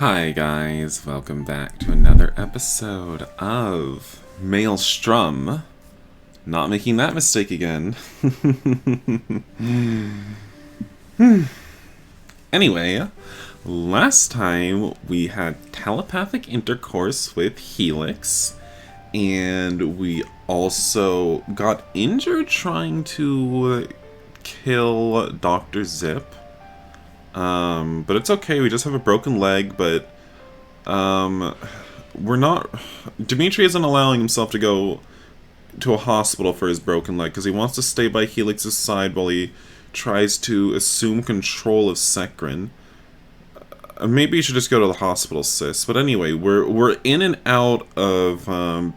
Hi guys, welcome back to another episode of Maelstrom. Not making that mistake again. Anyway, last time we had telepathic intercourse with Helix, and we also got injured trying to kill Dr. Zip. But it's okay, we just have a broken leg, but, we're not... Demetri isn't allowing himself to go to a hospital for his broken leg, because he wants to stay by Helix's side while he tries to assume control of Sekrin. Maybe you should just go to the hospital, sis. But anyway, we're in and out of,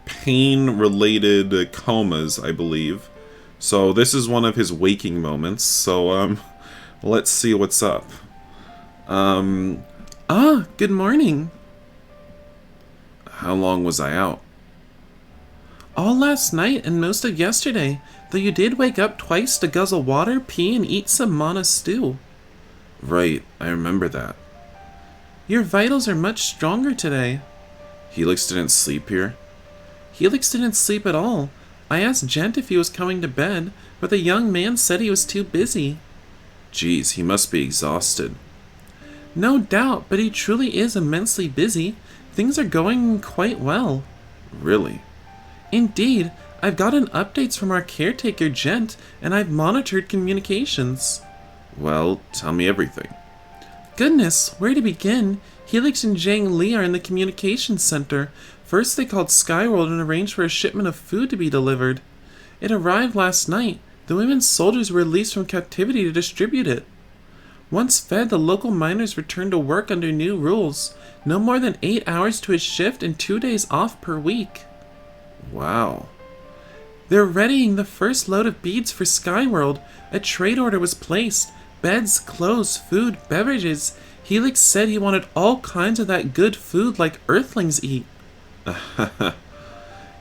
pain-related comas, I believe. So this is one of his waking moments, so, let's see what's up. Good morning. How long was I out? All last night and most of yesterday, though you did wake up twice to guzzle water, pee, and eat some mana stew. Right, I remember that. Your vitals are much stronger today. Helix didn't sleep here? Helix didn't sleep at all. I asked Gent if he was coming to bed, but the young man said he was too busy. Geez, he must be exhausted. No doubt, but he truly is immensely busy. Things are going quite well. Really? Indeed, I've gotten updates from our caretaker Gent, and I've monitored communications. Well, tell me everything. Goodness, where to begin? Helix and Zheng-Li are in the communications center. First they called Skyworld and arranged for a shipment of food to be delivered. It arrived last night. The women soldiers were released from captivity to distribute it. Once fed, the local miners returned to work under new rules. No more than 8 hours to a shift and 2 days off per week. Wow. They're readying the first load of beads for Skyworld. A trade order was placed. Beds, clothes, food, beverages. Helix said he wanted all kinds of that good food like Earthlings eat.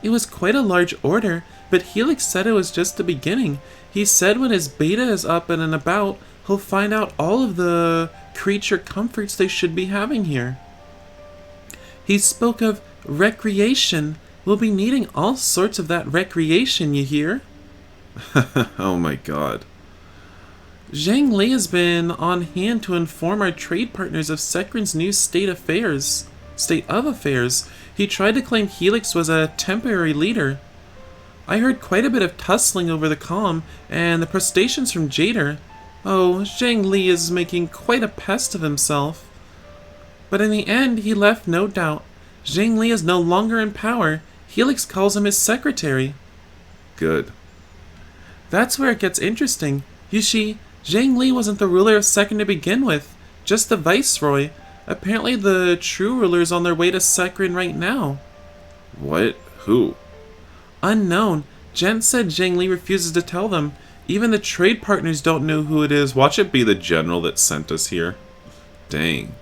It was quite a large order, but Helix said it was just the beginning. He said when his beta is up and about, he'll find out all of the creature comforts they should be having here. He spoke of recreation. We'll be needing all sorts of that recreation, you hear? Oh my god. Zheng-Li has been on hand to inform our trade partners of Sekrin's new state of affairs. He tried to claim Helix was a temporary leader. I heard quite a bit of tussling over the comm and the protestations from Jader. Oh, Zheng-Li is making quite a pest of himself. But in the end, he left no doubt. Zheng-Li is no longer in power. Helix calls him his secretary. Good. That's where it gets interesting. You see, Zheng-Li wasn't the ruler of Sekrin to begin with, just the viceroy. Apparently the true ruler is on their way to Sekrin right now. What? Who? Unknown. Gent said Zheng-Li refuses to tell them. Even the trade partners don't know who it is. Watch it be the general that sent us here. Dang.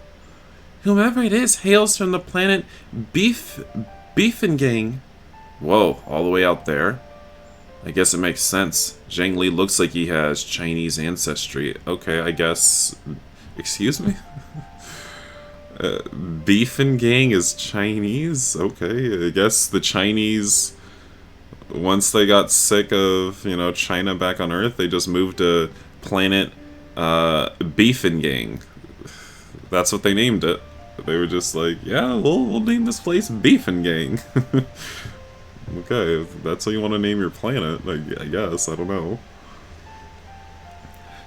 Whomever it is hails from the planet Beefengang. Whoa, all the way out there? I guess it makes sense. Zheng-Li looks like he has Chinese ancestry. Okay, I guess... Excuse me? Beefengang is Chinese? Okay, I guess the Chinese... Once they got sick of, China back on Earth, they just moved to planet Beefengang. That's what they named it. They were just like, yeah, we'll name this place Beefengang. Okay, if that's how you want to name your planet, I guess, I don't know.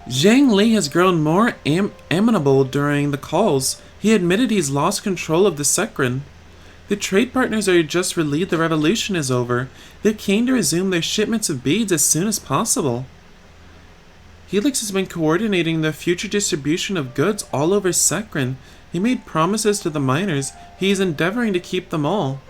Zheng-Li has grown more amenable during the calls. He admitted he's lost control of the Sekrin. The trade partners are just relieved the revolution is over. They're keen to resume their shipments of beads as soon as possible. Helix has been coordinating the future distribution of goods all over Sekrin. He made promises to the miners. He is endeavoring to keep them all.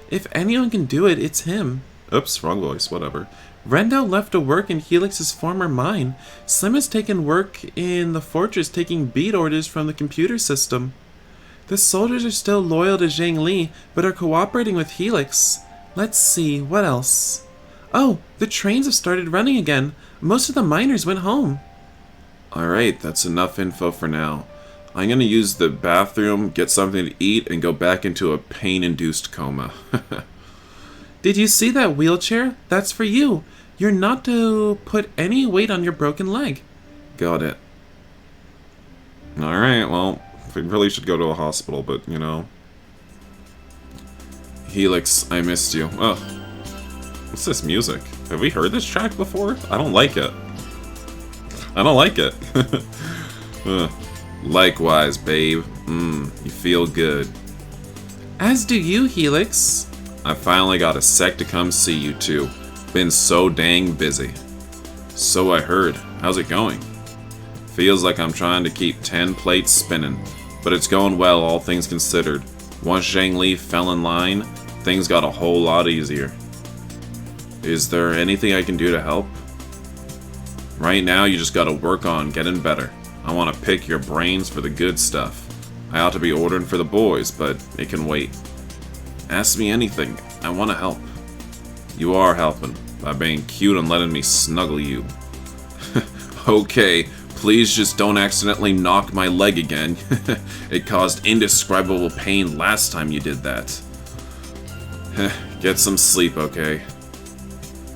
If anyone can do it, it's him. Oops, wrong voice, whatever. Rendo left to work in Helix's former mine. Slim has taken work in the fortress taking bead orders from the computer system. The soldiers are still loyal to Zheng-Li, but are cooperating with Helix. Let's see, what else? Oh, the trains have started running again. Most of the miners went home. Alright, that's enough info for now. I'm gonna use the bathroom, get something to eat, and go back into a pain-induced coma. Did you see that wheelchair? That's for you. You're not to put any weight on your broken leg. Got it. Alright, well, we really should go to a hospital, but, you know. Helix, I missed you. Oh. What's this music? Have we heard this track before? I don't like it. I don't like it. Likewise, babe. You feel good. As do you, Helix. I finally got a sec to come see you two. Been so dang busy. So I heard. How's it going? Feels like I'm trying to keep 10 plates spinning, but it's going well, all things considered. Once Zheng-Li fell in line, things got a whole lot easier. Is there anything I can do to help? Right now, you just gotta work on getting better. I want to pick your brains for the good stuff. I ought to be ordering for the boys, but it can wait. Ask me anything. I want to help. You are helping by being cute and letting me snuggle you. Okay, please just don't accidentally knock my leg again. It caused indescribable pain last time you did that. Get some sleep, okay?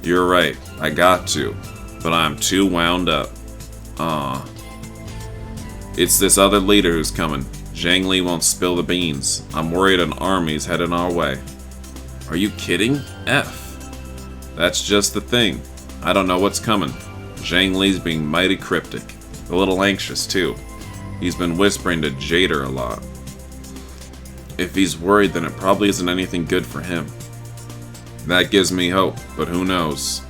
You're right, I got to, but I'm too wound up. It's this other leader who's coming. Zheng-Li won't spill the beans. I'm worried an army's headed our way. Are you kidding? F. That's just the thing. I don't know what's coming. Zheng-Li's being mighty cryptic. A little anxious, too. He's been whispering to Jader a lot. If he's worried, then it probably isn't anything good for him. That gives me hope, but who knows?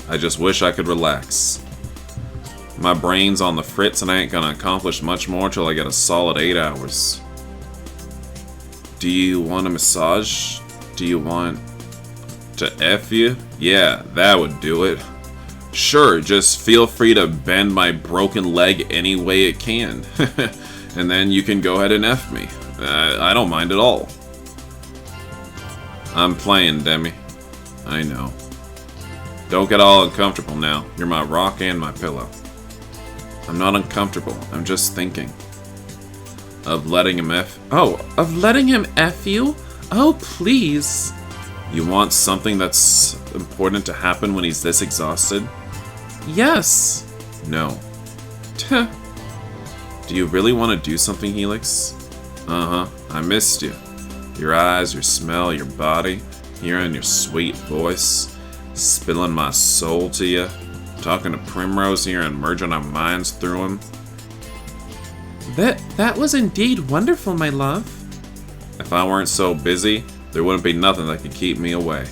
I just wish I could relax. My brain's on the fritz and I ain't gonna accomplish much more till I get a solid 8 hours. Do you want a massage? Do you want to F you? Yeah, that would do it. Sure, just feel free to bend my broken leg any way it can. And then you can go ahead and F me. I don't mind at all. I'm playing, Demi. I know. Don't get all uncomfortable now. You're my rock and my pillow. I'm not uncomfortable. I'm just thinking. Of letting him F... Oh, of letting him F you? Oh, please. You want something that's important to happen when he's this exhausted? Yes. No. Do you really want to do something, Helix? Uh-huh. I missed you. Your eyes, your smell, your body, hearing your sweet voice, spilling my soul to you, talking to Primrose here and merging our minds through him. That was indeed wonderful, my love. If I weren't so busy, there wouldn't be nothing that could keep me away.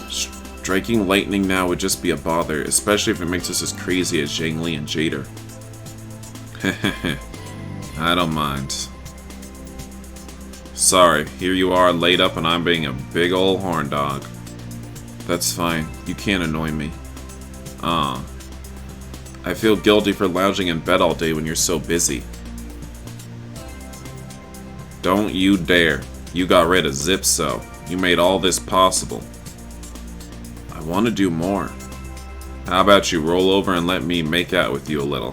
Striking lightning now would just be a bother, especially if it makes us as crazy as Zheng-Li and Jader. I don't mind. Sorry, here you are laid up and I'm being a big ol' horn dog. That's fine, you can't annoy me. I feel guilty for lounging in bed all day when you're so busy. Don't you dare. You got rid of Zipso. You made all this possible. I want to do more. How about you roll over and let me make out with you a little?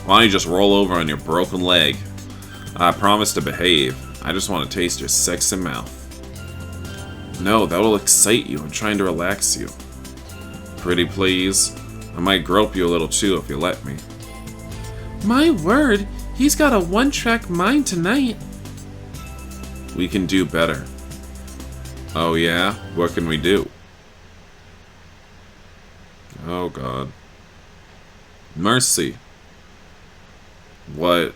Why don't you just roll over on your broken leg? I promise to behave. I just want to taste your sexy mouth. No, that will excite you. I'm trying to relax you. Pretty please. I might grope you a little too if you let me. My word, he's got a one-track mind tonight. We can do better. Oh yeah? What can we do? Oh god. Mercy. What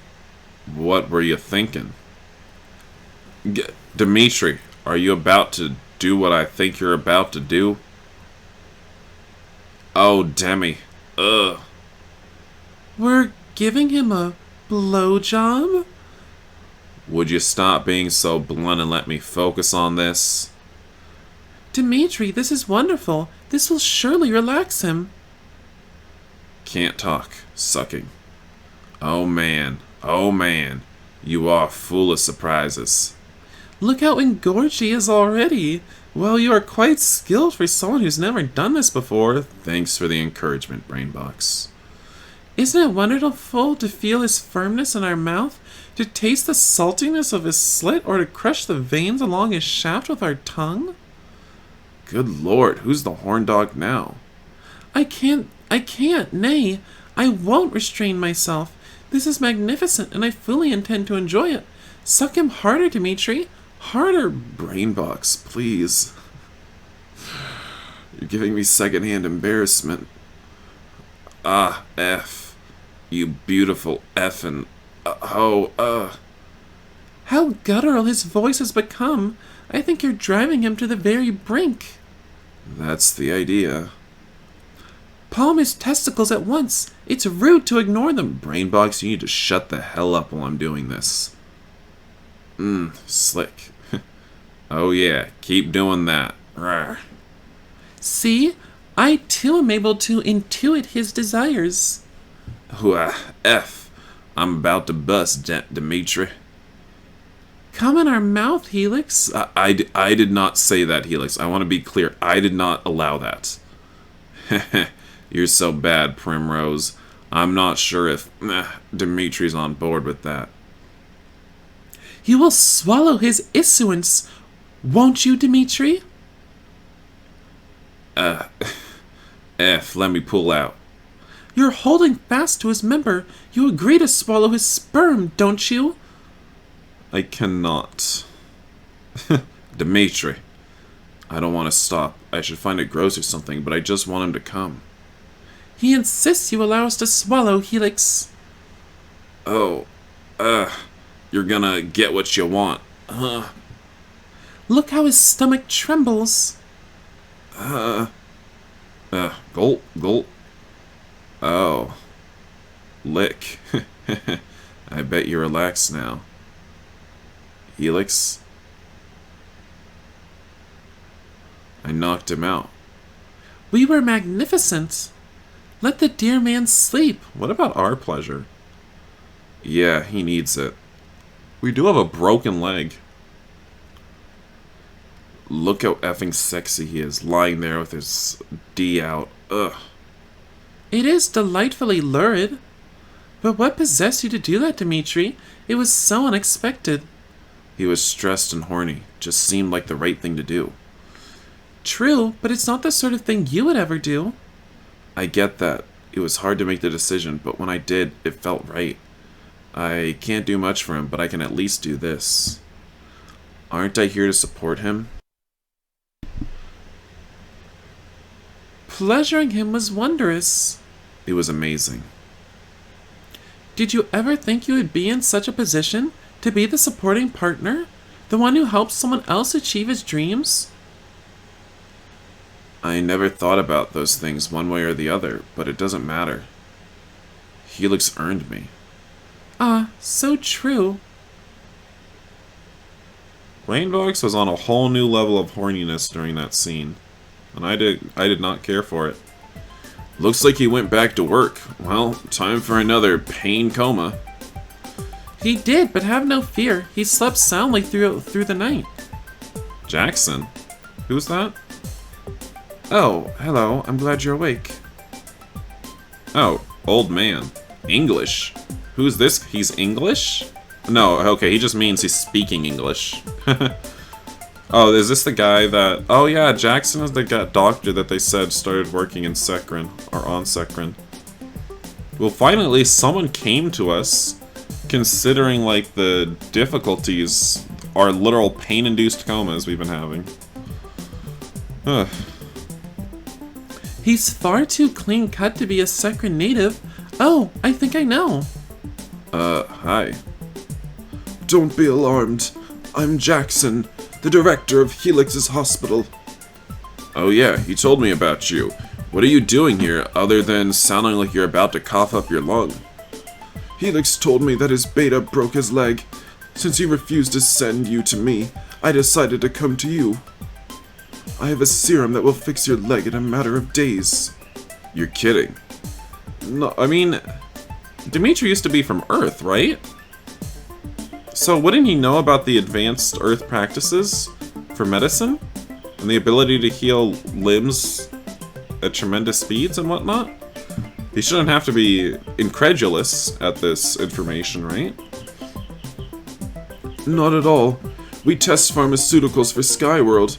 were you thinking? Demetri, are you about to do what I think you're about to do? Oh, Demi. Ugh. We're giving him a blowjob? Would you stop being so blunt and let me focus on this? Demetri, this is wonderful. This will surely relax him. Can't talk. Sucking. Oh man. Oh man. You are full of surprises. Look how engorged he is already. Well, you are quite skilled for someone who's never done this before. Thanks for the encouragement, Brainbox. Isn't it wonderful to feel his firmness in our mouth? To taste the saltiness of his slit or to crush the veins along his shaft with our tongue? Good lord, who's the horn dog now? I can't, nay, I won't restrain myself. This is magnificent, and I fully intend to enjoy it. Suck him harder, Demetri. Harder. Brainbox, please. You're giving me secondhand embarrassment. Ah, F. You beautiful effin'. How guttural his voice has become. I think you're driving him to the very brink. That's the idea. Palm his testicles at once. It's rude to ignore them. Brainbox, you need to shut the hell up while I'm doing this. Slick. Oh yeah, keep doing that. Rawr. See? I too am able to intuit his desires. F. I'm about to bust, Demetri. Come in our mouth, Helix. I did not say that, Helix. I want to be clear. I did not allow that. You're so bad, Primrose. I'm not sure if Demetri's on board with that. You will swallow his issuance, won't you, Demetri? F, let me pull out. You're holding fast to his member. You agree to swallow his sperm, don't you? I cannot. Demetri. I don't want to stop. I should find it gross or something, but I just want him to come. He insists you allow us to swallow, Helix. Oh, you're gonna get what you want. Look how his stomach trembles. Gulp, gulp. Oh. Lick. I bet you're relaxed now. Helix? I knocked him out. We were magnificent. Let the dear man sleep. What about our pleasure? Yeah, he needs it. We do have a broken leg. Look how effing sexy he is, lying there with his D out. Ugh. It is delightfully lurid. But what possessed you to do that, Demetri? It was so unexpected. He was stressed and horny. Just seemed like the right thing to do. True, but it's not the sort of thing you would ever do. I get that. It was hard to make the decision, but when I did, it felt right. I can't do much for him, but I can at least do this. Aren't I here to support him? Pleasuring him was wondrous. It was amazing. Did you ever think you would be in such a position to be the supporting partner? The one who helps someone else achieve his dreams? I never thought about those things one way or the other, but it doesn't matter. Helix earned me. Ah, so true. Rainbox was on a whole new level of horniness during that scene, and I did not care for it. Looks like he went back to work. Well, time for another pain coma. He did, but have no fear. He slept soundly through the night. Jackson? Who's that? Oh, hello. I'm glad you're awake. Oh, old man. English. Who's this? He's English? No, okay, he just means he's speaking English. Oh, is this the guy that... Oh yeah, Jackson is the doctor that they said started working in Sekran, or on Sekran. Well, finally, someone came to us, considering, like, the difficulties, our literal pain-induced comas we've been having. Ugh. He's far too clean-cut to be a Sekran native. Oh, I think I know. Hi. Don't be alarmed. I'm Jackson, the director of Helix's hospital. Oh yeah, he told me about you. What are you doing here, other than sounding like you're about to cough up your lung? Helix told me that his beta broke his leg. Since he refused to send you to me, I decided to come to you. I have a serum that will fix your leg in a matter of days. You're kidding. No, I mean... Demetri used to be from Earth, right? So wouldn't he know about the advanced Earth practices for medicine? And the ability to heal limbs at tremendous speeds and whatnot? He shouldn't have to be incredulous at this information, right? Not at all. We test pharmaceuticals for Skyworld.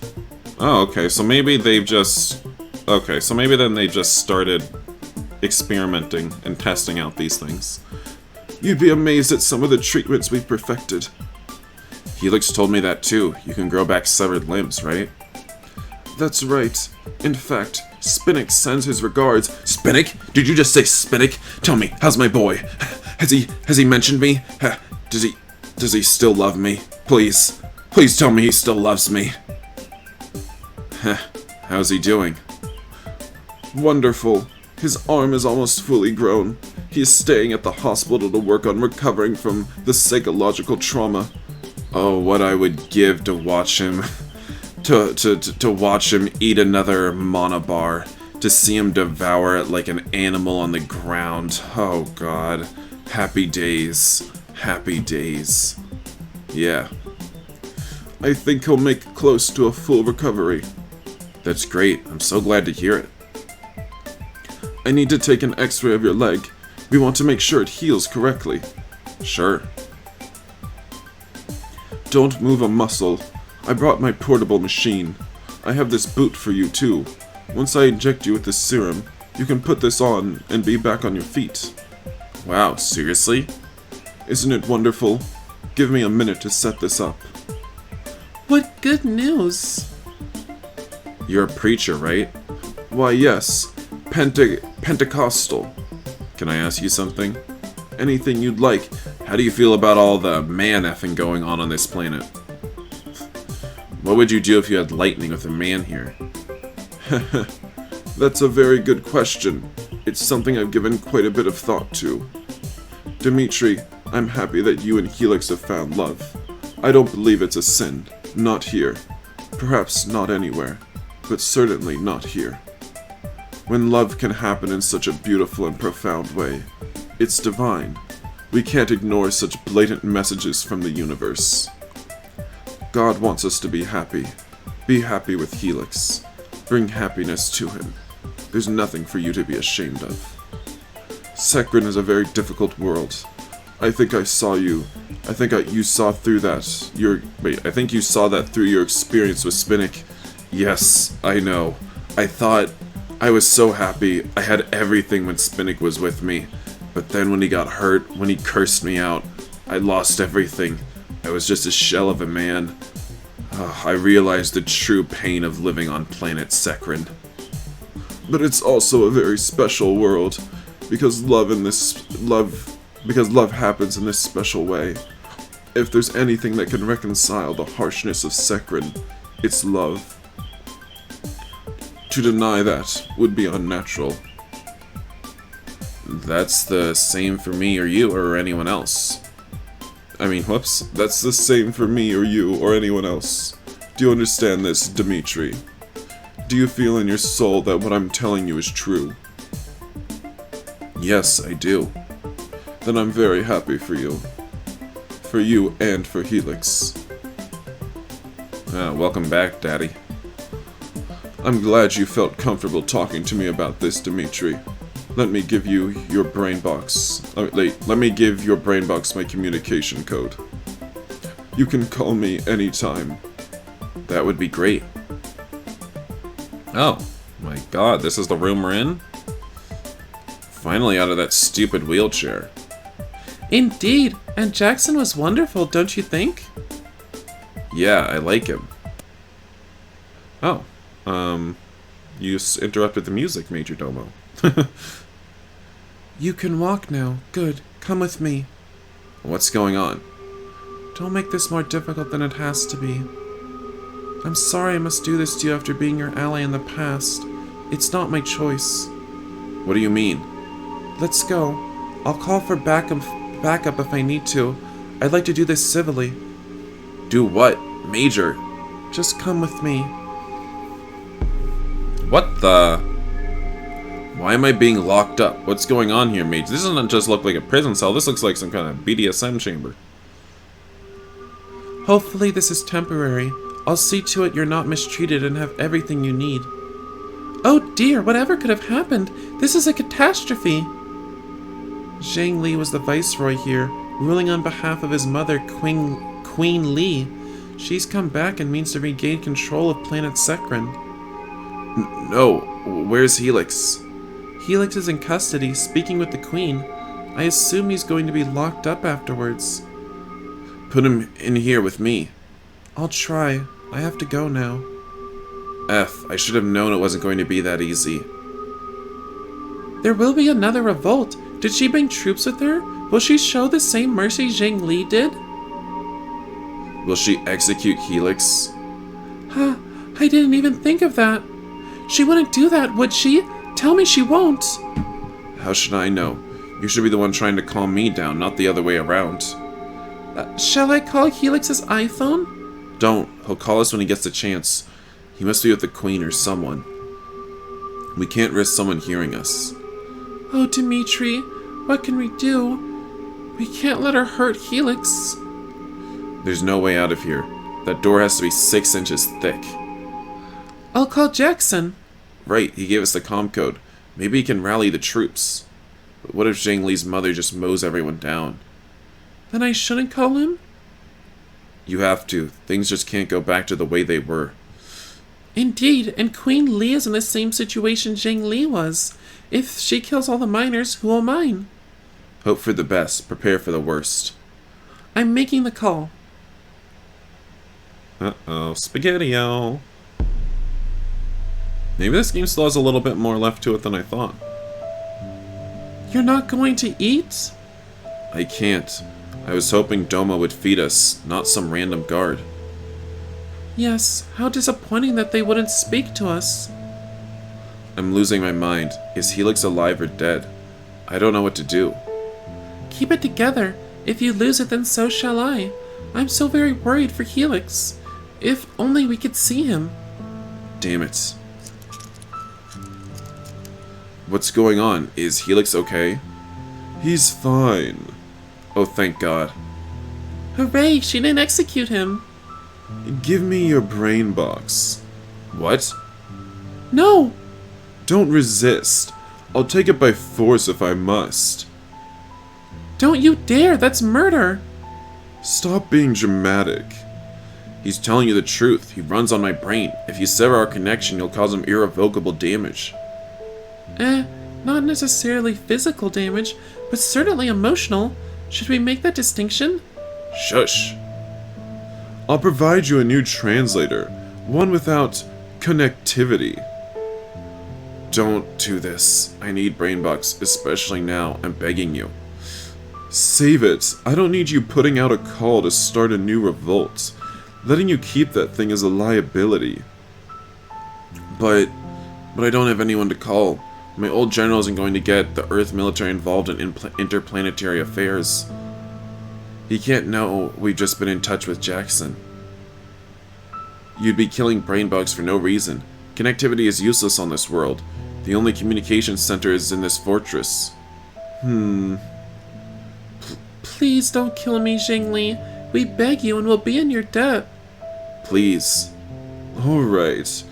Oh, okay, so maybe they've just... Okay, so maybe then they just started experimenting and testing out these things. You'd be amazed at some of the treatments we've perfected. Helix told me that too. You can grow back severed limbs, right? That's right. In fact, Spinnick sends his regards. Spinnick? Did you just say Spinnick? Tell me, how's my boy? Has he mentioned me? Does he still love me? Please tell me he still loves me. How's he doing? Wonderful. His arm is almost fully grown. He is staying at the hospital to work on recovering from the psychological trauma. Oh, what I would give to watch him... To watch him eat another monobar. To see him devour it like an animal on the ground. Oh, God. Happy days. Happy days. Yeah. I think he'll make close to a full recovery. That's great. I'm so glad to hear it. I need to take an x-ray of your leg. We want to make sure it heals correctly. Sure. Don't move a muscle. I brought my portable machine. I have this boot for you too. Once I inject you with this serum, you can put this on and be back on your feet. Wow, seriously? Isn't it wonderful? Give me a minute to set this up. What good news! You're a preacher, right? Why, yes. Pentecostal. Can I ask you something? Anything you'd like. How do you feel about all the man-effing going on this planet? What would you do if you had lightning with a man here? That's a very good question. It's something I've given quite a bit of thought to. Demetri, I'm happy that you and Helix have found love. I don't believe it's a sin. Not here. Perhaps not anywhere. But certainly not here. When love can happen in such a beautiful and profound way, it's divine. We can't ignore such blatant messages from the universe. God wants us to be happy. Be happy with Helix. Bring happiness to him. There's nothing for you to be ashamed of. Sekrin is a very difficult world. I think you saw through that. I think you saw that through your experience with Spinnick. Yes, I know. I was so happy. I had everything when Spinnick was with me. But then when he got hurt, when he cursed me out, I lost everything. I was just a shell of a man. I realized the true pain of living on planet Sekrin. But it's also a very special world, because love happens in this special way. If there's anything that can reconcile the harshness of Sekrin, it's love. To deny that would be unnatural. That's the same for me or you or anyone else. That's the same for me or you or anyone else. Do you understand this, Demetri? Do you feel in your soul that what I'm telling you is true? Yes, I do. Then I'm very happy for you. For you and for Helix. Welcome back, Daddy. I'm glad you felt comfortable talking to me about this, Demetri. Let me give you your brain box. Let me give your brain box my communication code. You can call me anytime. That would be great. Oh, my God, this is the room we're in? Finally out of that stupid wheelchair. Indeed, and Jackson was wonderful, don't you think? Yeah, I like him. Oh, you interrupted the music, Major Domo. You can walk now. Good. Come with me. What's going on? Don't make this more difficult than it has to be. I'm sorry I must do this to you after being your ally in the past. It's not my choice. What do you mean? Let's go. I'll call for backup if I need to. I'd like to do this civilly. Do what, Major? Just come with me. What the... Why am I being locked up? What's going on here, Major? This doesn't just look like a prison cell. This looks like some kind of BDSM chamber. Hopefully this is temporary. I'll see to it you're not mistreated and have everything you need. Oh dear, whatever could have happened? This is a catastrophe! Zheng-Li was the viceroy here, ruling on behalf of his mother, Queen Queen Li. She's come back and means to regain control of planet Sekren. No, where's Helix? Helix is in custody, speaking with the Queen. I assume he's going to be locked up afterwards. Put him in here with me. I'll try. I have to go now. I should have known it wasn't going to be that easy. There will be another revolt. Did she bring troops with her? Will she show the same mercy Zheng-Li did? Will she execute Helix? Huh, I didn't even think of that. She wouldn't do that, would she? Tell me she won't. How should I know? You should be the one trying to calm me down, not the other way around. Shall I call Helix's iPhone? Don't. He'll call us when he gets the chance. He must be with the Queen or someone. We can't risk someone hearing us. Oh, Demetri, what can we do? We can't let her hurt Helix. There's no way out of here. That door has to be 6 inches thick. I'll call Jackson. Right, he gave us the comm code. Maybe he can rally the troops. But what if Zheng-Li's mother just mows everyone down? Then I shouldn't call him? You have to. Things just can't go back to the way they were. Indeed, and Queen Li is in the same situation Zheng-Li was. If she kills all the miners, who will mine? Hope for the best. Prepare for the worst. I'm making the call. Uh-oh, Spaghetti-O. Maybe this game still has a little bit more left to it than I thought. You're not going to eat? I can't. I was hoping Domo would feed us, not some random guard. Yes, how disappointing that they wouldn't speak to us. I'm losing my mind. Is Helix alive or dead? I don't know what to do. Keep it together. If you lose it, then so shall I. I'm so very worried for Helix. If only we could see him. Damn it. What's going on? Is Helix okay? He's fine. Oh, thank God. Hooray, she didn't execute him. Give me your brain box. What? No! Don't resist. I'll take it by force if I must. Don't you dare, that's murder! Stop being dramatic. He's telling you the truth. He runs on my brain. If you sever our connection, you'll cause him irrevocable damage. Not necessarily physical damage, but certainly emotional. Should we make that distinction? Shush. I'll provide you a new translator, one without connectivity. Don't do this. I need Brainbox, especially now. I'm begging you. Save it. I don't need you putting out a call to start a new revolt. Letting you keep that thing is a liability. But I don't have anyone to call. My old general isn't going to get the Earth military involved in interplanetary affairs. He can't know we've just been in touch with Jackson. You'd be killing Brainbugs for no reason. Connectivity is useless on this world. The only communication center is in this fortress. Please don't kill me, Zheng-Li. We beg you and we'll be in your debt. Please. Alright.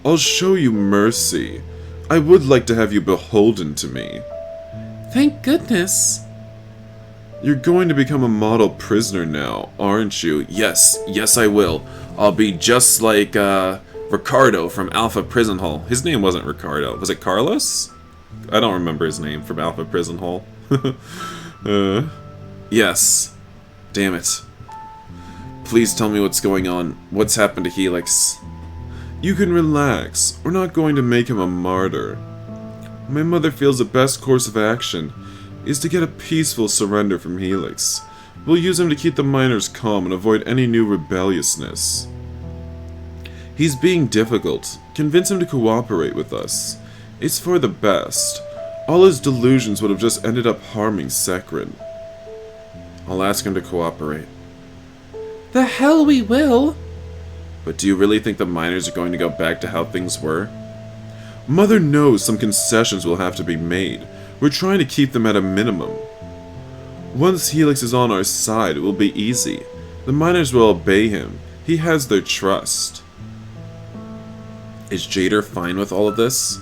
I'll show you mercy. I would like to have you beholden to me. Thank goodness. You're going to become a model prisoner now, aren't you? Yes, I will. I'll be just like, Ricardo from Alpha Prison Hall. His name wasn't Ricardo. Was it Carlos? I don't remember his name from Alpha Prison Hall. Yes. Damn it. Please tell me what's going on. What's happened to Helix? You can relax. We're not going to make him a martyr. My mother feels the best course of action is to get a peaceful surrender from Helix. We'll use him to keep the miners calm and avoid any new rebelliousness. He's being difficult. Convince him to cooperate with us. It's for the best. All his delusions would have just ended up harming Sekren. I'll ask him to cooperate. The hell we will! But do you really think the miners are going to go back to how things were? Mother knows some concessions will have to be made. We're trying to keep them at a minimum. Once Helix is on our side, it will be easy. The miners will obey him. He has their trust. Is Jader fine with all of this?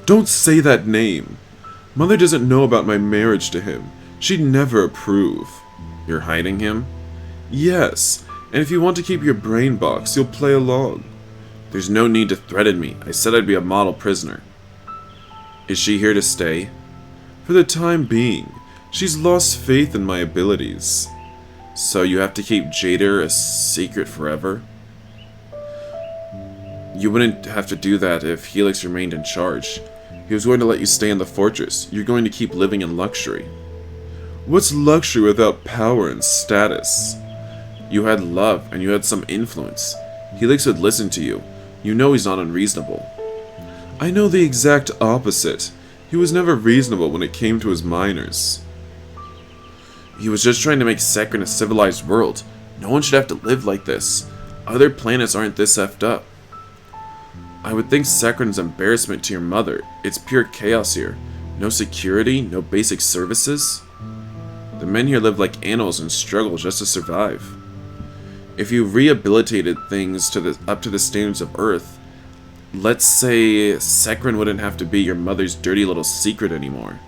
Don't say that name. Mother doesn't know about my marriage to him. She'd never approve. You're hiding him? Yes, and if you want to keep your brain box, you'll play along. There's no need to threaten me. I said I'd be a model prisoner. Is she here to stay? For the time being, she's lost faith in my abilities. So you have to keep Jader a secret forever? You wouldn't have to do that if Helix remained in charge. He was going to let you stay in the fortress. You're going to keep living in luxury. What's luxury without power and status? You had love, and you had some influence. Helix would listen to you. You know he's not unreasonable. I know the exact opposite. He was never reasonable when it came to his miners. He was just trying to make Sekren a civilized world. No one should have to live like this. Other planets aren't this effed up. I would think Sekren's embarrassment to your mother. It's pure chaos here. No security, no basic services. The men here live like animals and struggle just to survive. If you rehabilitated things up to the standards of Earth, let's say Sekren wouldn't have to be your mother's dirty little secret anymore.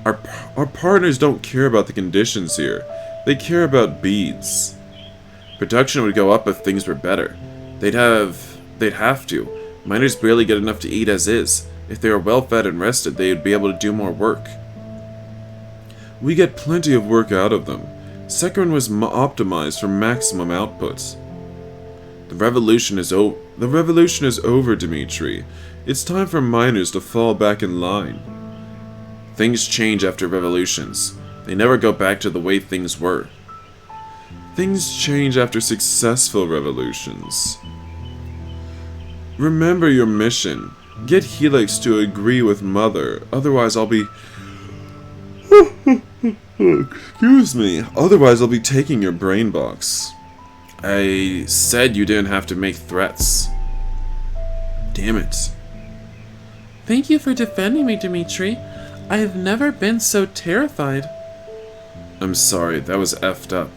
Our partners don't care about the conditions here. They care about beads. Production would go up if things were better. They'd have to. Miners barely get enough to eat as is. If they were well fed and rested, they would be able to do more work. We get plenty of work out of them. Sekren was optimized for maximum output. The revolution is over, Demetri. It's time for miners to fall back in line. Things change after revolutions. They never go back to the way things were. Things change after successful revolutions. Remember your mission. Get Helix to agree with Mother, otherwise I'll be... Excuse me. Otherwise I'll be taking your brain box. I said you didn't have to make threats. Damn it. Thank you for defending me, Demetri. I have never been so terrified. I'm sorry, that was effed up.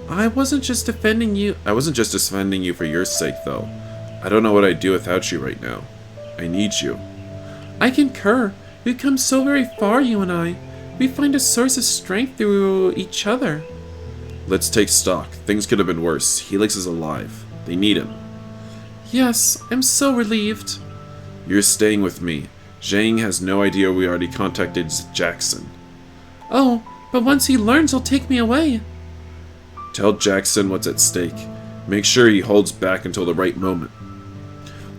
I wasn't just defending you. I wasn't just defending you for your sake, though. I don't know what I'd do without you right now. I need you. I concur. We've come so very far, you and I. We find a source of strength through each other. Let's take stock. Things could have been worse. Helix is alive. They need him. Yes, I'm so relieved. You're staying with me. Zheng has no idea we already contacted Jackson. Oh, but once he learns, he'll take me away. Tell Jackson what's at stake. Make sure he holds back until the right moment.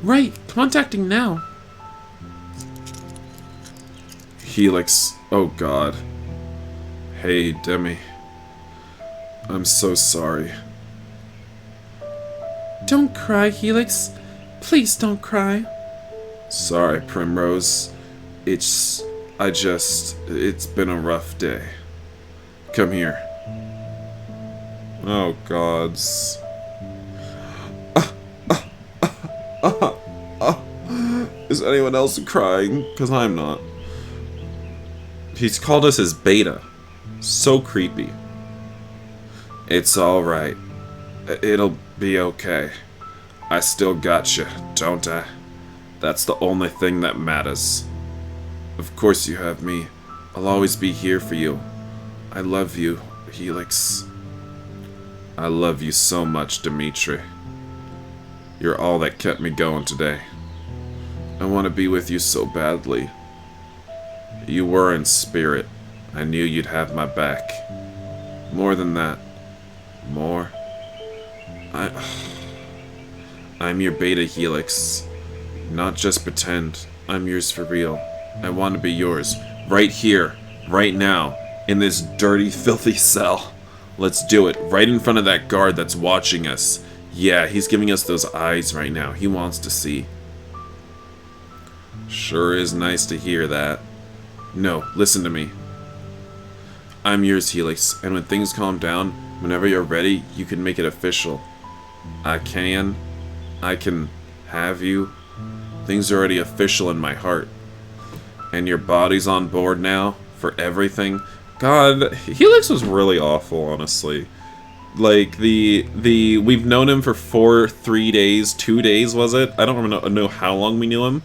Right, contacting now. Helix. Oh god. Hey, Demi. I'm so sorry. Don't cry, Helix. Please don't cry. Sorry, Primrose. It's been a rough day. Come here. Oh gods. Is anyone else crying? Because I'm not. He's called us his beta. So creepy. It's alright. It'll be okay. I still got you, don't I? That's the only thing that matters. Of course you have me. I'll always be here for you. I love you, Helix. I love you so much, Demetri. You're all that kept me going today. I want to be with you so badly. You were in spirit. I knew you'd have my back. More than that. More. I'm your beta, Helix. Not just pretend. I'm yours for real. I want to be yours. Right here. Right now. In this dirty, filthy cell. Let's do it. Right in front of that guard that's watching us. Yeah, he's giving us those eyes right now. He wants to see. Sure is nice to hear that. No, listen to me. I'm yours, Helix, and when things calm down, whenever you're ready, you can make it official. I can have you. Things are already official in my heart. And your body's on board now for everything. God, Helix was really awful, honestly. Like, we've known him for 2 days, was it? I don't know how long we knew him.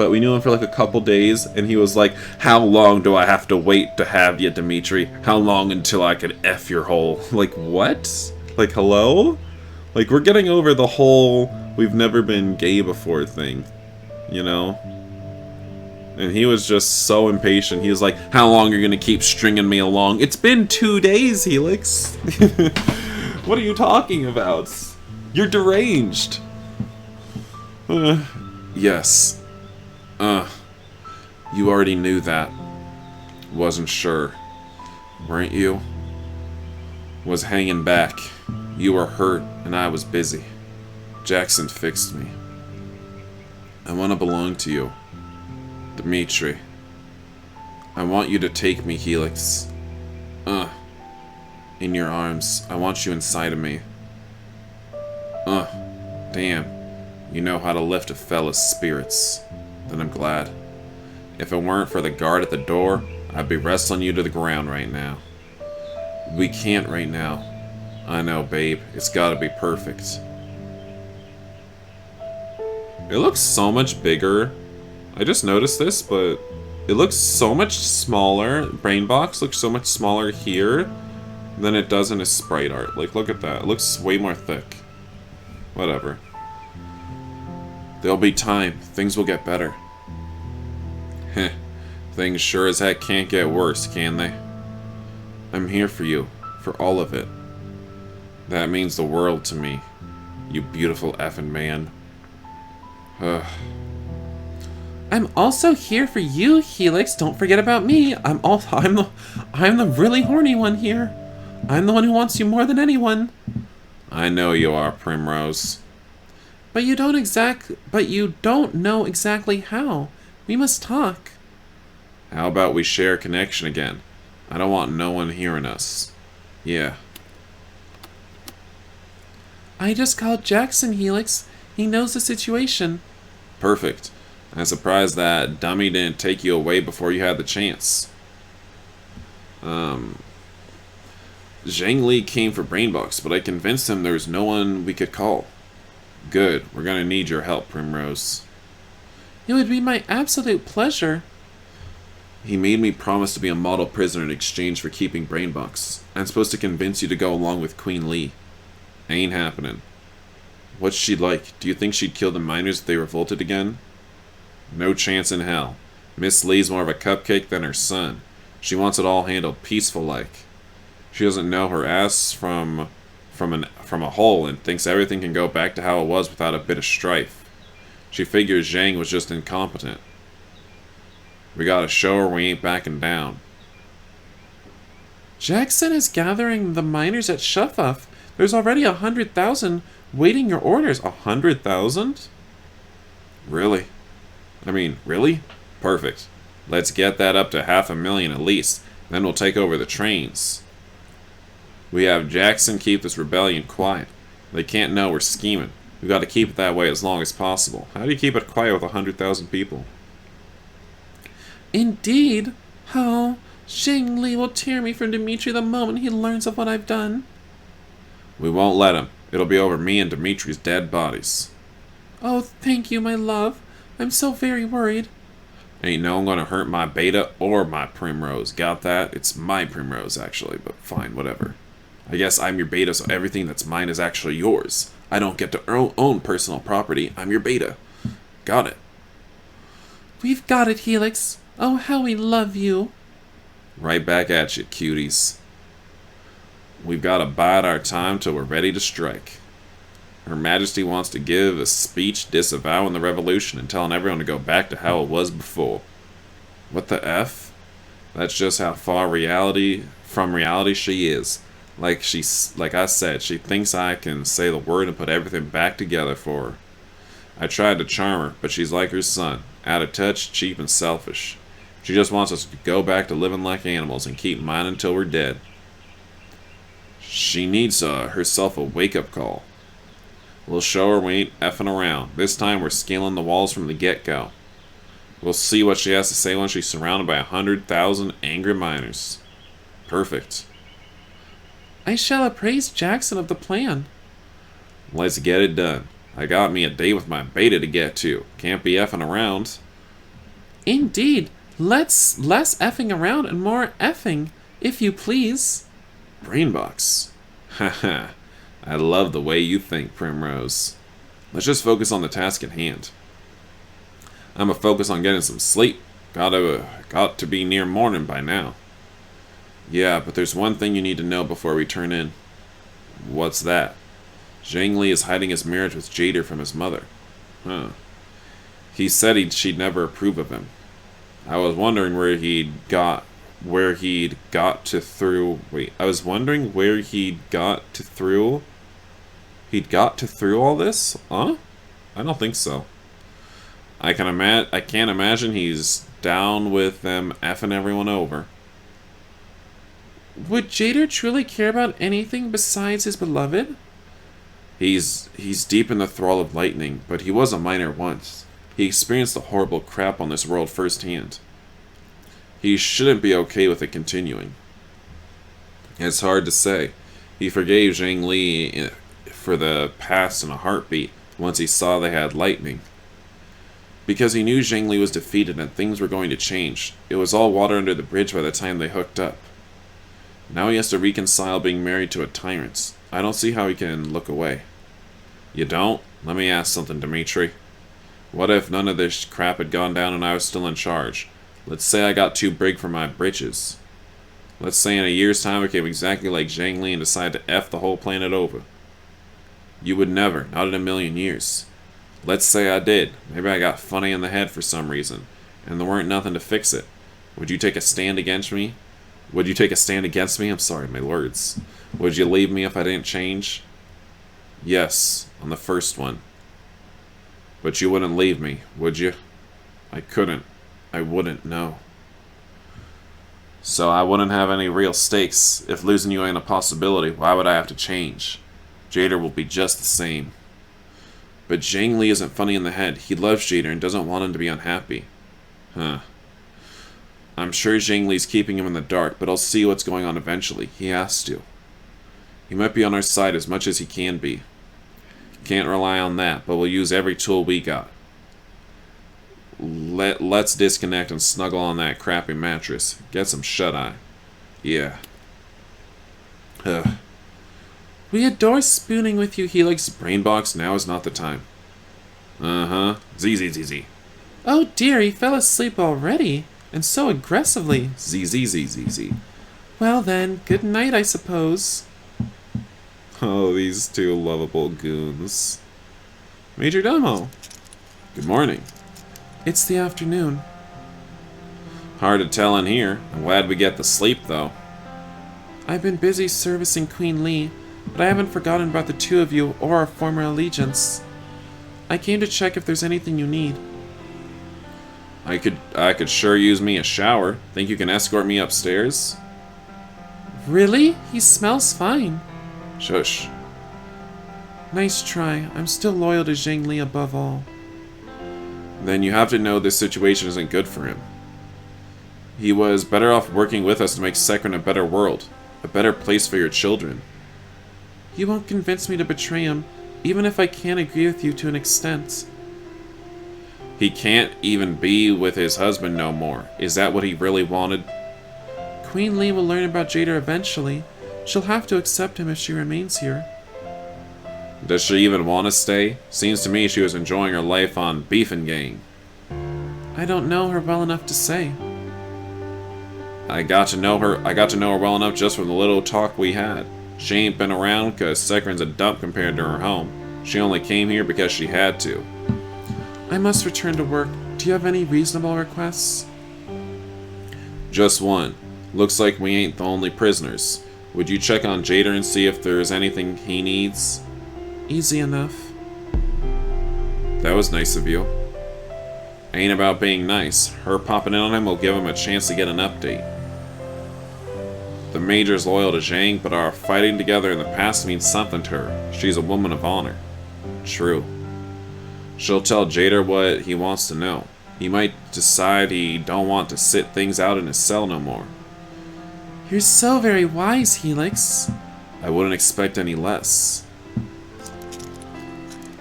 but we knew him for like a couple days, and he was like, "How long do I have to wait to have you, Demetri? How long until I can F your hole?" Like, what? Like, hello? Like, we're getting over the whole we've never been gay before thing, you know? And he was just so impatient. He was like, "How long are you gonna keep stringing me along? It's been 2 days, Helix." What are you talking about? You're deranged. Yes. You already knew that. Wasn't sure. Weren't you? Was hanging back. You were hurt, and I was busy. Jackson fixed me. I want to belong to you. Demetri. I want you to take me, Helix. In your arms. I want you inside of me. Damn. You know how to lift a fella's spirits. Then I'm glad. If it weren't for the guard at the door, I'd be wrestling you to the ground right now. We can't right now. I know, babe. It's gotta be perfect. It looks so much bigger. I just noticed this, but it looks so much smaller. Brainbox looks so much smaller here than it does in his sprite art. Like, look at that. It looks way more thick. Whatever. There'll be time. Things will get better. Heh. Things sure as heck can't get worse, can they? I'm here for you. For all of it. That means the world to me. You beautiful effing man. Ugh. I'm also here for you, Helix. Don't forget about me. I'm the really horny one here. I'm the one who wants you more than anyone. I know you are, Primrose. But you don't know exactly how. We must talk. How about we share a connection again? I don't want no one hearing us. Yeah. I just called Jackson, Helix. He knows the situation. Perfect. I'm surprised that dummy didn't take you away before you had the chance. Zheng-Li came for Brainbox, but I convinced him there was no one we could call. Good. We're gonna need your help, Primrose. It would be my absolute pleasure. He made me promise to be a model prisoner in exchange for keeping Brainbox. I'm supposed to convince you to go along with Queen Lee. Ain't happening. What's she like? Do you think she'd kill the miners if they revolted again? No chance in hell. Miss Lee's more of a cupcake than her son. She wants it all handled peaceful-like. She doesn't know her ass from a hole and thinks everything can go back to how it was without a bit of strife. She figures Zhang was just incompetent. We gotta show her we ain't backing down. Jackson is gathering the miners at Shuffaf. There's already 100,000 waiting your orders. 100,000? Really? Really? Perfect. Let's get that up to 500,000 at least. Then we'll take over the trains. We have Jackson keep this rebellion quiet. They can't know we're scheming. We've got to keep it that way as long as possible. How do you keep it quiet with 100,000 people? Indeed. Oh, Zheng-Li will tear me from Demetri the moment he learns of what I've done. We won't let him. It'll be over me and Demetri's dead bodies. Oh, thank you, my love. I'm so very worried. Ain't no one gonna hurt my beta or my Primrose. Got that? It's my Primrose, actually, but fine, whatever. I guess I'm your beta, so everything that's mine is actually yours. I don't get to own personal property. I'm your beta. Got it. We've got it, Helix. Oh, how we love you. Right back at you, cuties. We've got to bide our time till we're ready to strike. Her Majesty wants to give a speech disavowing the revolution and telling everyone to go back to how it was before. What the F? That's just how far from reality she is. Like I said, she thinks I can say the word and put everything back together for her. I tried to charm her, but she's like her son, out of touch, cheap, and selfish. She just wants us to go back to living like animals and keep mining until we're dead. She needs herself a wake-up call. We'll show her we ain't effing around. This time we're scaling the walls from the get-go. We'll see what she has to say when she's surrounded by 100,000 angry miners. Perfect. I shall appraise Jackson of the plan. Let's get it done. I got me a date with my beta to get to. Can't be effing around. Indeed. Let's less effing around and more effing, if you please. Brainbox. Haha. I love the way you think, Primrose. Let's just focus on the task at hand. I'ma focus on getting some sleep. Got to be near morning by now. Yeah, but there's one thing you need to know before we turn in. What's that? Zheng-Li is hiding his marriage with Jader from his mother. Huh. He said she'd never approve of him. I was wondering where he'd got to through all this? Huh? I don't think so. I can't imagine he's down with them effing everyone over. Would Jader truly care about anything besides his beloved? He's deep in the thrall of lightning, but he was a miner once. He experienced the horrible crap on this world firsthand. He shouldn't be okay with it continuing. It's hard to say. He forgave Zheng-Li for the past in a heartbeat once he saw they had lightning. Because he knew Zheng-Li was defeated and things were going to change. It was all water under the bridge by the time they hooked up. Now he has to reconcile being married to a tyrant. I don't see how he can look away. You don't? Let me ask something, Demetri. What if none of this crap had gone down and I was still in charge? Let's say I got too big for my britches. Let's say in a year's time I became exactly like Zheng-Li and decided to F the whole planet over. You would never, not in a million years. Let's say I did. Maybe I got funny in the head for some reason, and there weren't nothing to fix it. Would you take a stand against me? I'm sorry, my words. Would you leave me if I didn't change? Yes, on the first one. But you wouldn't leave me, would you? I couldn't. I wouldn't, no. So I wouldn't have any real stakes. If losing you ain't a possibility, why would I have to change? Jader will be just the same. But Zheng-Li isn't funny in the head. He loves Jader and doesn't want him to be unhappy. Huh. I'm sure Zheng-Li's keeping him in the dark, but I'll see what's going on eventually. He has to. He might be on our side as much as he can be. Can't rely on that, but we'll use every tool we got. Let's disconnect and snuggle on that crappy mattress. Get some shut-eye. Yeah. We adore spooning with you, Helix. Brainbox, now is not the time. Uh-huh. ZZZZ. Oh dear, he fell asleep already. And so aggressively. ZZZZZ. Well then, good night, I suppose. Oh, these two lovable goons. Major Domo. Good morning. It's the afternoon. Hard to tell in here. I'm glad we get the sleep, though. I've been busy servicing Queen Li, but I haven't forgotten about the two of you or our former allegiance. I came to check if there's anything you need. I could sure use me a shower. Think you can escort me upstairs? Really? He smells fine. Shush. Nice try. I'm still loyal to Zheng-Li above all. Then you have to know this situation isn't good for him. He was better off working with us to make Sekren a better world. A better place for your children. You won't convince me to betray him, even if I can't agree with you to an extent. He can't even be with his husband no more. Is that what he really wanted? Queen Li will learn about Jader eventually. She'll have to accept him if she remains here. Does she even want to stay? Seems to me she was enjoying her life on Beefengang. I don't know her well enough to say. I got to know her well enough just from the little talk we had. She ain't been around because Sekren's a dump compared to her home. She only came here because she had to. I must return to work. Do you have any reasonable requests? Just one. Looks like we ain't the only prisoners. Would you check on Jader and see if there's anything he needs? Easy enough. That was nice of you. Ain't about being nice. Her popping in on him will give him a chance to get an update. The Major's loyal to Zhang, but our fighting together in the past means something to her. She's a woman of honor. True. She'll tell Jader what he wants to know. He might decide he don't want to sit things out in his cell no more. You're so very wise, Helix. I wouldn't expect any less.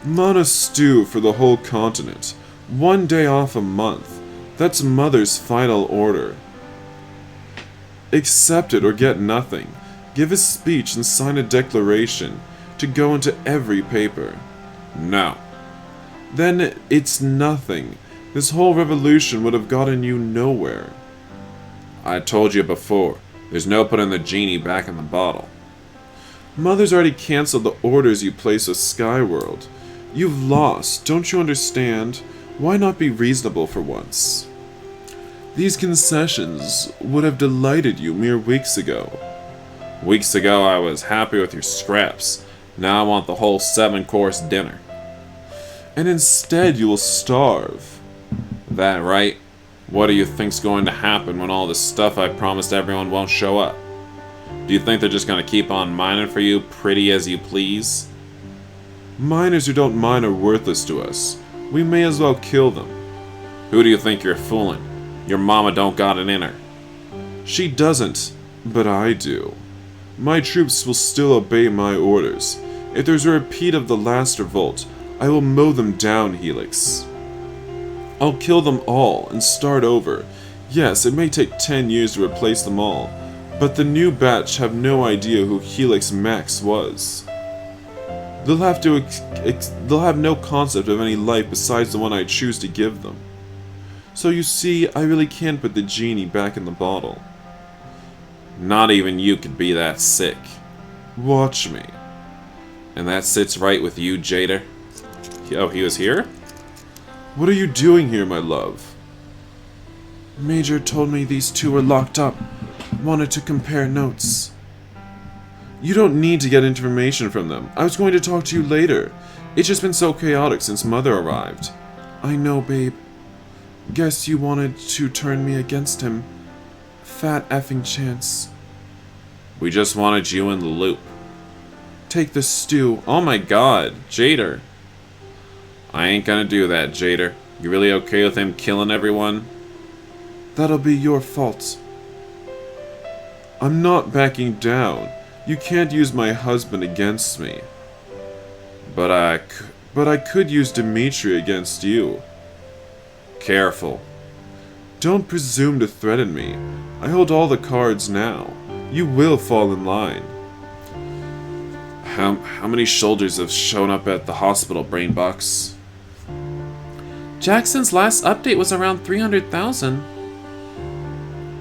Mana stew for the whole continent. 1 day off a month. That's Mother's final order. Accept it or get nothing. Give a speech and sign a declaration to go into every paper. No. Then it's nothing. This whole revolution would have gotten you nowhere. I told you before, there's no putting the genie back in the bottle. Mother's already canceled the orders you placed with Skyworld. You've lost, don't you understand? Why not be reasonable for once? These concessions would have delighted you mere weeks ago. Weeks ago I was happy with your scraps. Now I want the whole 7-course dinner. And instead you will starve. That right? What do you think's going to happen when all the stuff I promised everyone won't show up? Do you think they're just going to keep on mining for you pretty as you please? Miners who don't mine are worthless to us. We may as well kill them. Who do you think you're fooling? Your mama don't got it in her. She doesn't, but I do. My troops will still obey my orders. If there's a repeat of the last revolt, I will mow them down, Helix. I'll kill them all and start over. Yes, it may take 10 years to replace them all, but the new batch have no idea who Helix Max was. They'll have no concept of any life besides the one I choose to give them. So you see, I really can't put the genie back in the bottle. Not even you could be that sick. Watch me. And that sits right with you, Jader? Oh, he was here? What are you doing here, my love? Major told me these two were locked up. Wanted to compare notes. You don't need to get information from them. I was going to talk to you later. It's just been so chaotic since Mother arrived. I know, babe. Guess you wanted to turn me against him. Fat effing chance. We just wanted you in the loop. Take the stew. Oh my god, Jader. I ain't gonna do that, Jader. You really okay with him killing everyone? That'll be your fault. I'm not backing down. You can't use my husband against me. But I could use Demetri against you. Careful. Don't presume to threaten me. I hold all the cards now. You will fall in line. How many soldiers have shown up at the hospital, Brainbox? Jackson's last update was around 300,000.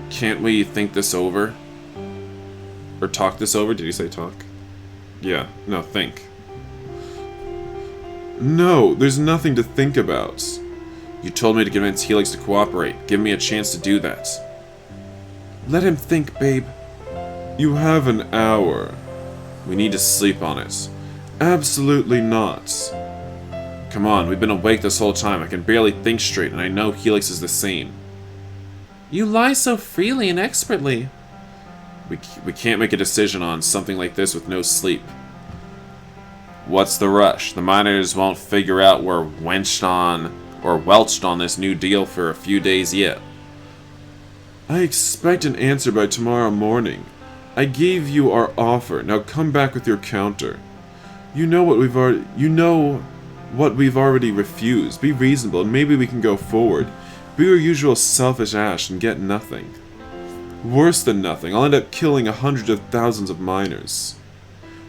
Can't we think this over? Or talk this over? Did you say talk? Yeah, no, think. No, there's nothing to think about. You told me to convince Helix to cooperate. Give me a chance to do that. Let him think, babe. You have an hour. We need to sleep on it. Absolutely not. Come on, we've been awake this whole time. I can barely think straight, and I know Helix is the same. You lie so freely and expertly. We can't make a decision on something like this with no sleep. What's the rush? The miners won't figure out we're welched on this new deal for a few days yet. I expect an answer by tomorrow morning. I gave you our offer. Now come back with your counter. You know what we've already refused. Be reasonable and maybe we can go forward. Be your usual selfish ass and get nothing. Worse than nothing, I'll end up killing hundreds of thousands of miners.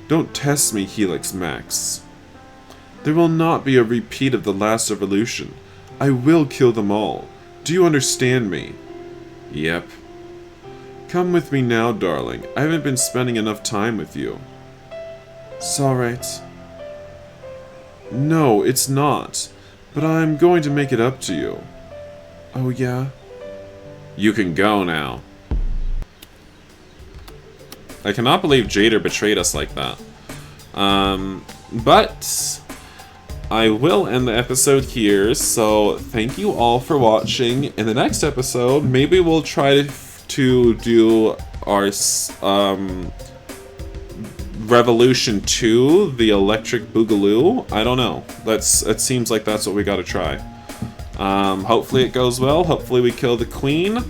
Don't test me, Helix Max. There will not be a repeat of the last revolution. I will kill them all. Do you understand me? Yep. Come with me now, darling. I haven't been spending enough time with you. It's alright. No, it's not. But I'm going to make it up to you. Oh, yeah? You can go now. I cannot believe Jader betrayed us like that. But I will end the episode here, so thank you all for watching. In the next episode, maybe we'll try to do our Revolution 2, the Electric Boogaloo. I don't know. It seems like that's what we gotta try. Hopefully it goes well. Hopefully we kill the queen.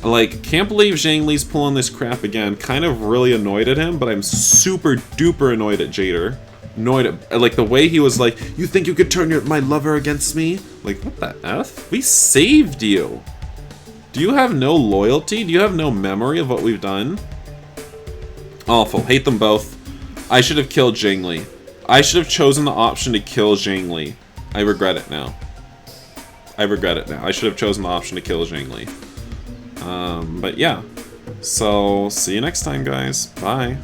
Like, can't believe Zheng-Li's pulling this crap again. Kind of really annoyed at him, but I'm super duper annoyed at Jader. Annoyed at, like, the way he was like, you think you could turn my lover against me? Like, what the F? We saved you. Do you have no loyalty? Do you have no memory of what we've done? Awful. Hate them both. I should have killed Zheng-Li. I should have chosen the option to kill Zheng-Li. I regret it now. I regret it now. I should have chosen the option to kill Zheng-Li. But yeah. So, see you next time, guys. Bye.